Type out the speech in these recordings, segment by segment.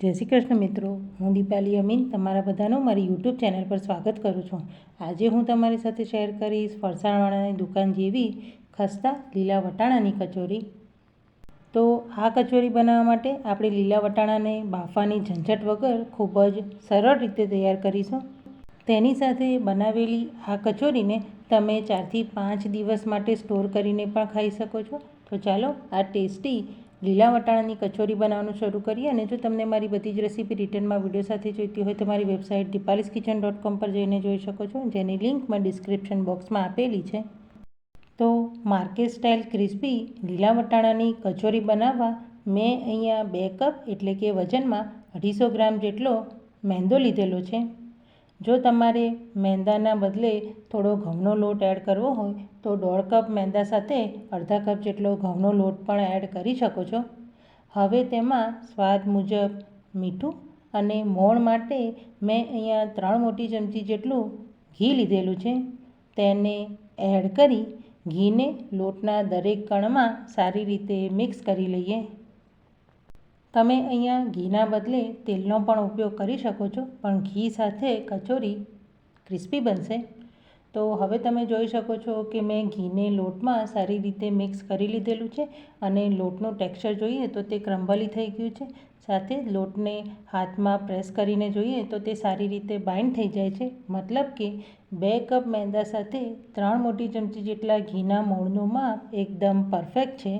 જય શ્રી કૃષ્ણ મિત્રો, હું દીપાલી અમીન તમારા બધાનું મારી યુટ્યુબ ચેનલ પર સ્વાગત કરું છું। આજે હું તમારી સાથે શેર કરીશ ફરસાણવાળાની દુકાન જેવી ખસ્તા લીલા વટાણાની કચોરી। તો આ કચોરી બનાવવા માટે આપણે લીલા વટાણાને બાફવાની ઝંઝટ વગર ખૂબ જ સરળ રીતે તૈયાર કરીશું। તેની સાથે બનાવેલી આ કચોરીને તમે 4 થી 5 દિવસ માટે સ્ટોર કરીને પણ ખાઈ શકો છો। તો ચાલો આ ટેસ્ટી લીલા વટાણાની કચોરી બનાવવાનું શરૂ કરીએ। અને જો તમને મારી બધી જ રેસીપી રિટર્નમાં વિડીયો સાથે જોઈતી હોય તો મારી વેબસાઇટ dipaliskitchen.com પર જઈને જોઈ શકો છો, જેની લિંક મેં ડિસ્ક્રિપ્શન બોક્સમાં આપેલી છે। તો માર્કેટ સ્ટાઇલ ક્રિસ્પી લીલા વટાણાની કચોરી બનાવવા મેં અહીંયા 2 કપ એટલે કે વજનમાં 250 ગ્રામ જેટલો મેંદો લીધેલો છે। જો તમારે મેંદાના બદલે થોડો ઘઉંનો લોટ એડ કરવો હોય તો 1.5 કપ મેંદા સાથે અડધા કપ જેટલો ઘઉંનો લોટ પણ એડ કરી શકો છો। હવે તેમાં સ્વાદ મુજબ મીઠું અને મોણ માટે મેં અહીંયા 3 મોટી ચમચી જેટલું ઘી લીધેલું છે। તેને એડ કરી ઘીને લોટના દરેક કણમાં સારી રીતે મિક્સ કરી લઈએ। તમે અહીંયા ઘીના બદલે તેલનો પણ ઉપયોગ કરી શકો છો, પણ ઘી સાથે કચોરી ક્રિસ્પી બનશે। તો હવે તમે જોઈ શકો છો કે મેં ઘીને લોટમાં સારી રીતે મિક્સ કરી લીધેલું છે અને લોટનું ટેક્સચર જોઈએ તો તે ક્રમ્બલી થઈ ગયું છે। સાથે લોટને હાથમાં પ્રેસ કરીને જોઈએ તો તે સારી રીતે બાઇન્ડ થઈ જાય છે, મતલબ કે 2 કપ મેંદા સાથે 3 મોટી ચમચી જેટલા ઘીના મોણનું માપ એકદમ પરફેક્ટ છે।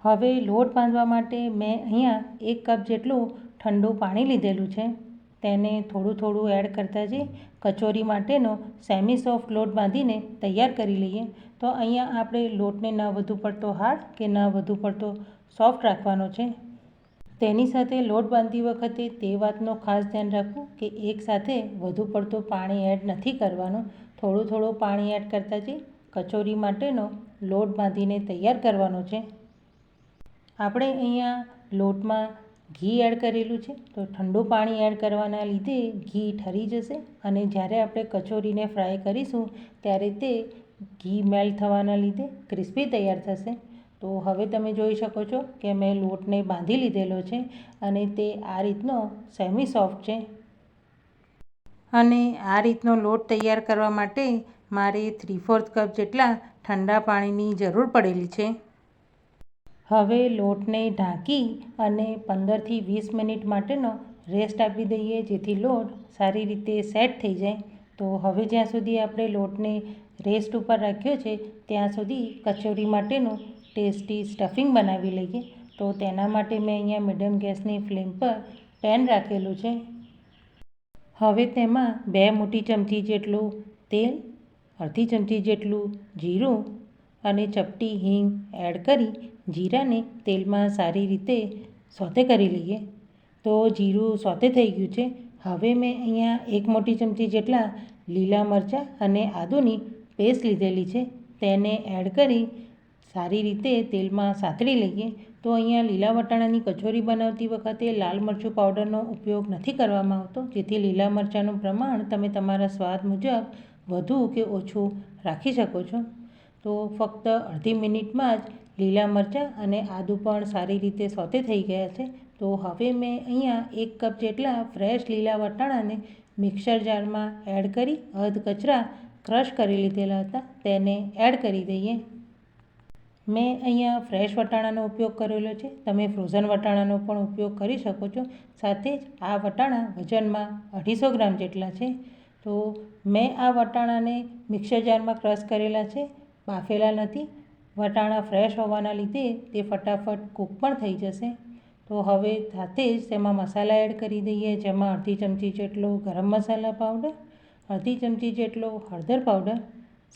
હવે લોટ બાંધવા માટે મેં અહીંયા 1 કપ જેટલું ઠંડુ પાણી લીધેલું છે। તેને થોડું થોડું એડ કરતા જઈ કચોરી માટેનો સેમી સોફ્ટ લોટ બાંધીને તૈયાર કરી લઈએ। તો અહીંયા આપણે લોટને ન વધુ પડતો હાર્ડ કે ન વધુ પડતો સોફ્ટ રાખવાનો છે। તેની સાથે લોટ બાંધતી વખતે તે વાતનો ખાસ ધ્યાન રાખવું કે એકસાથે વધુ પડતું પાણી એડ નથી કરવાનું, થોડું થોડું પાણી એડ કરતા જઈ કચોરી માટેનો લોટ બાંધીને તૈયાર કરવાનો છે। આપણે અહીંયા લોટમાં ઘી એડ કરેલું છે, તો ઠંડુ પાણી એડ કરવાના લીધે ઘી ઠરી જશે અને જ્યારે આપણે કચોરીને ફ્રાય કરીશું ત્યારે તે ઘી મેલ્ટ થવાના લીધે ક્રિસ્પી તૈયાર થશે। તો હવે તમે જોઈ શકો છો કે મેં લોટને બાંધી લીધેલો છે અને તે આ રીતનો સેમી સોફ્ટ છે। અને આ રીતનો લોટ તૈયાર કરવા માટે મારે 3/4 કપ જેટલા ઠંડા પાણીની જરૂર પડેલી છે। હવે લોટને ઢાંકી અને 15 થી 20 મિનિટ માટેનો રેસ્ટ આપી દઈએ, જેથી લોટ સારી રીતે સેટ થઈ જાય। તો હવે જ્યાં સુધી આપણે લોટને રેસ્ટ ઉપર રાખ્યો છે ત્યાં સુધી કચોરી માટેનું ટેસ્ટી સ્ટફિંગ બનાવી લઈએ। તો તેના માટે મેં અહીંયા મીડિયમ ગેસની ફ્લેમ પર પેન રાખેલું છે। હવે તેમાં 2 મોટી ચમચી જેટલું તેલ, અડધી ચમચી જેટલું જીરું અને ચપટી હિંગ એડ કરી જીરાને તેલમાં સારી રીતે સોતે કરી લઈએ। તો જીરું સોતે થઈ ગયું છે। હવે મેં અહીંયા 1 મોટી ચમચી જેટલા લીલા મરચાં અને આદુની પેસ્ટ લીધેલી છે, તેને એડ કરી સારી રીતે તેલમાં સાતળી લઈએ। તો અહીંયા લીલા વટાણાની કચોરી બનાવતી વખતે લાલ મરચું પાવડરનો ઉપયોગ નથી કરવામાં આવતો, જેથી લીલા મરચાંનું પ્રમાણ તમે તમારા સ્વાદ મુજબ વધુ કે ઓછું રાખી શકો છો। તો ફક્ત અડધી મિનિટમાં જ લીલા મરચાં અને આદું પણ સારી રીતે સોતે થઈ ગયા છે। તો હવે મેં અહીંયા 1 કપ જેટલા ફ્રેશ લીલા વટાણાને મિક્સર જારમાં એડ કરી અધ કચરા ક્રશ કરી લીધેલા હતા, તેને એડ કરી દઈએ। મેં અહીંયા ફ્રેશ વટાણાનો ઉપયોગ કરેલો છે, તમે ફ્રોઝન વટાણાનો પણ ઉપયોગ કરી શકો છો। સાથે જ આ વટાણા વજનમાં 250 ગ્રામ જેટલા છે। તો મેં આ વટાણાને મિક્સર જારમાં ક્રશ કરેલા છે, બાફેલા નથી। વટાણા ફ્રેશ હોવાના લીધે તે ફટાફટ કૂક પણ થઈ જશે। તો હવે સાથે જ તેમાં મસાલા એડ કરી દઈએ, જેમાં અડધી ચમચી જેટલો ગરમ મસાલા પાવડર, અડધી ચમચી જેટલો હળદર પાવડર,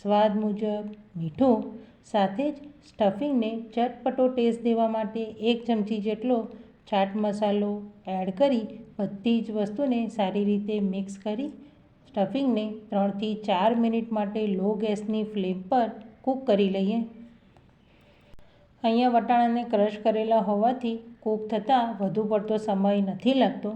સ્વાદ મુજબ મીઠું, સાથે જ સ્ટફિંગને ચટપટો ટેસ્ટ દેવા માટે 1 ચમચી જેટલો ચાટ મસાલો એડ કરી બધી જ વસ્તુને સારી રીતે મિક્સ કરી સ્ટફિંગને 3 થી 4 મિનિટ માટે લો ગેસની ફ્લેમ પર કૂક કરી લઈએ। અહીંયા વટાણાને ક્રશ કરેલા હોવાથી કૂક થતાં વધુ પડતો સમય નથી લાગતો।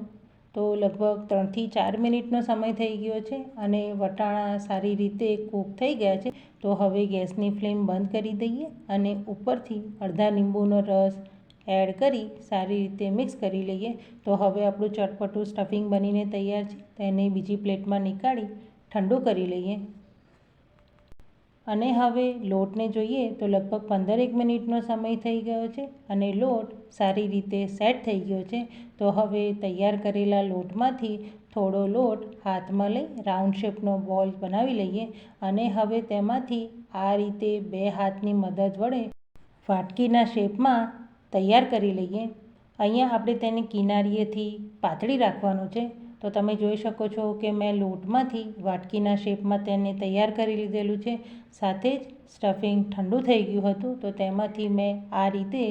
તો લગભગ 3 થી 4 મિનિટનો સમય થઈ ગયો છે અને વટાણા સારી રીતે કૂક થઈ ગયા છે। તો હવે ગેસની ફ્લેમ બંધ કરી દઈએ અને ઉપરથી અડધા લીંબુનો રસ, એડ કરી સારી રીતે મિક્સ કરી લઈએ. તો હવે આપણું ચટપટું સ્ટફિંગ બનીને તૈયાર છે. તેને બીજી પ્લેટમાં નીકાળી ઠંડુ કરી લઈએ. અને હવે લોટને જોઈએ તો લગભગ 15 મિનિટનો સમય થઈ ગયો છે અને લોટ સારી રીતે સેટ થઈ ગયો છે. તો હવે તૈયાર કરેલા લોટમાંથી થોડો લોટ હાથમાં લઈ રાઉન્ડ શેપનો બોલ બનાવી લઈએ અને હવે તેમાંથી આ રીતે 2 હાથની મદદ વડે વાટકીના શેપમાં તૈયાર કરી લઈએ. અહીંયા આપણે તેને કિનારીએથી પાતળી રાખવાનું છે. તો તમે જોઈ શકો છો કે મેં લોટમાંથી વાટકીના શેપમાં તેને તૈયાર કરી લીધેલું છે. સાથે જ સ્ટફિંગ ઠંડુ થઈ ગયું હતું તો તેમાંથી મેં આ રીતે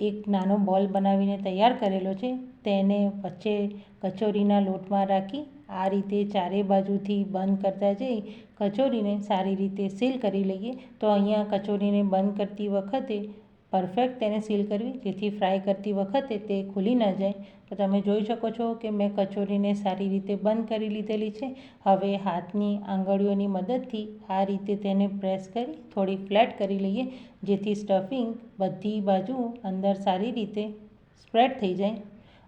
એક નાનો બોલ બનાવીને તૈયાર કરેલો છે. તેને વચ્ચે કચોરીના લોટમાં રાખી આ રીતે ચારે બાજુથી બંધ કરતા જઈ કચોરીને સારી રીતે સીલ કરી લઈએ. તો અહીંયા કચોરીને બંધ કરતી વખતે પરફેક્ટ તેને સીલ કરવી જેથી ફ્રાય કરતી વખતે તે ખુલી ન જાય. તો તમે જોઈ શકો છો કે મેં કચોરીને સારી રીતે બંધ કરી લીધેલી છે. હવે હાથની આંગળીઓની મદદથી આ રીતે તેને પ્રેસ કરી થોડી ફ્લેટ કરી લઈએ જેથી સ્ટફિંગ બધી બાજુ અંદર સારી રીતે સ્પ્રેડ થઈ જાય.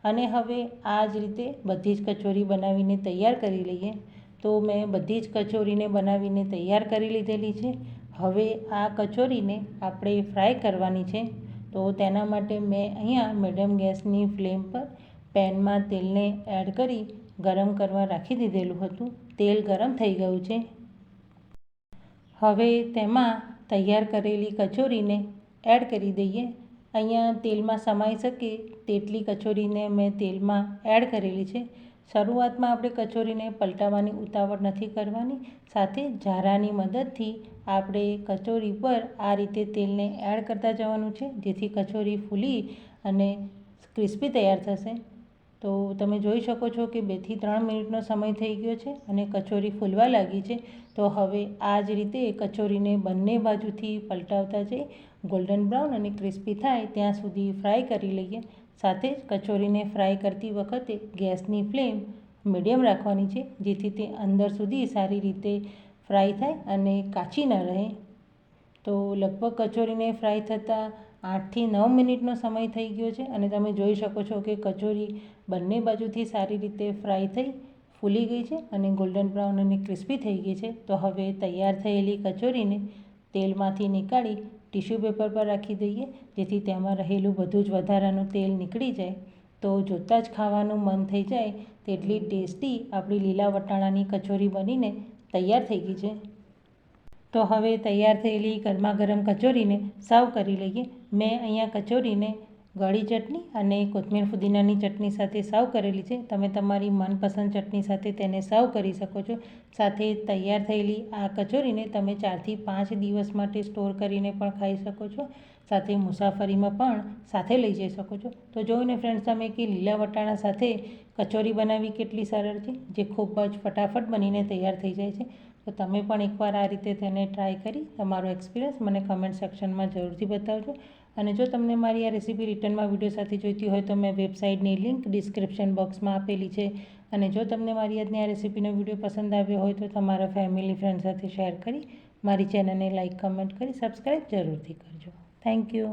અને હવે આ જ રીતે બધી જ કચોરી બનાવીને તૈયાર કરી લઈએ. તો મેં બધી જ કચોરીને બનાવીને તૈયાર કરી લીધેલી છે. હવે આ કચોરીને આપણે ફ્રાય કરવાની છે. તો તેના માટે મેં અહીંયા મીડિયમ ગેસની ફ્લેમ પર પેનમાં તેલને એડ કરી ગરમ કરવા રાખી દીધેલું હતું. તેલ ગરમ થઈ ગયું છે. હવે તેમાં તૈયાર કરેલી કચોરીને એડ કરી દઈએ. અહીંયા તેલમાં સમાઈ શકે તેટલી કચોરીને મેં તેલમાં એડ કરેલી છે. શરૂઆતમાં આપણે કચોરીને પલટાવવાની ઉતાવળ નથી કરવાની. સાથે ઝારાની મદદથી આપણે કચોરી પર આ રીતે તેલને એડ કરતા જવાનું છે જેથી કચોરી ફૂલી અને ક્રિસ્પી તૈયાર થશે. તો તમે જોઈ શકો છો કે 2 થી 3 મિનિટનો સમય થઈ ગયો છે અને કચોરી ફૂલવા લાગી છે. તો હવે આ જ રીતે કચોરીને બંને બાજુથી પલટાવતા જઈ ગોલ્ડન બ્રાઉન અને ક્રિસ્પી થાય ત્યાં સુધી ફ્રાય કરી લઈએ. સાથે જ કચોરીને ફ્રાય કરતી વખતે ગેસની ફ્લેમ મીડિયમ રાખવાની છે જેથી તે અંદર સુધી સારી રીતે ફ્રાય થાય અને કાચી ન રહે. તો લગભગ કચોરીને ફ્રાય થતાં 8 થી 9 મિનિટનો સમય થઈ ગયો છે અને તમે જોઈ શકો છો કે કચોરી બંને બાજુથી સારી રીતે ફ્રાય થઈ ફૂલી ગઈ છે અને ગોલ્ડન બ્રાઉન અને ક્રિસ્પી થઈ ગઈ છે. તો હવે તૈયાર થયેલી કચોરીને તેલમાંથી નીકાળી ટીશ્યુ પેપર પર રાખી દઈએ જેથી તેમાં રહેલું બધું જ વધારાનું તેલ નીકળી જાય. તો જોતાં જ ખાવાનું મન થઈ જાય તેટલી ટેસ્ટી આપણી લીલા વટાણાની કચોરી બનીને તૈયાર થઈ ગઈ છે. તો હવે તૈયાર થયેલી ગરમા ગરમ કચોરીને સર્વ કરી લઈએ. મેં અહીંયા કચોરીને ગળી ચટણી અને કોથમીર ફુદીનાની ચટણી સાથે સર્વ કરેલી છે. તમે તમારી મનપસંદ ચટણી સાથે તેને સર્વ કરી શકો છો. સાથે તૈયાર થયેલી આ કચોરીને તમે 4 થી 5 દિવસ માટે સ્ટોર કરીને પણ ખાઈ શકો છો. સાથે મુસાફરીમાં પણ સાથે લઈ જઈ શકો છો. તો જોઈને ફ્રેન્ડ્સ તમે કે લીલા વટાણા સાથે કચોરી બનાવવી કેટલી સરળ છે જે ખૂબ જ ફટાફટ બનીને તૈયાર થઈ જાય છે. તો તમે પણ એકવાર આ રીતે તેને ટ્રાય કરી તમારો એક્સપિરિયન્સ મને કમેન્ટ સેક્શનમાં જરૂરથી બતાવજો. અને જો તમને મારી આ રેસીપી રિટર્નમાં વિડીયો સાથે જોઈતી હોય તો મેં વેબસાઇટની લિંક ડિસ્ક્રિપ્શન બોક્સમાં આપેલી છે. અને જો તમને મારી આજની આ રેસીપીનો વિડીયો પસંદ આવ્યો હોય તો તમારા ફેમિલી ફ્રેન્ડ સાથે શેર કરી મારી ચેનલને લાઇક કમેન્ટ કરી સબસ્ક્રાઈબ જરૂરથી કરજો. Thank you.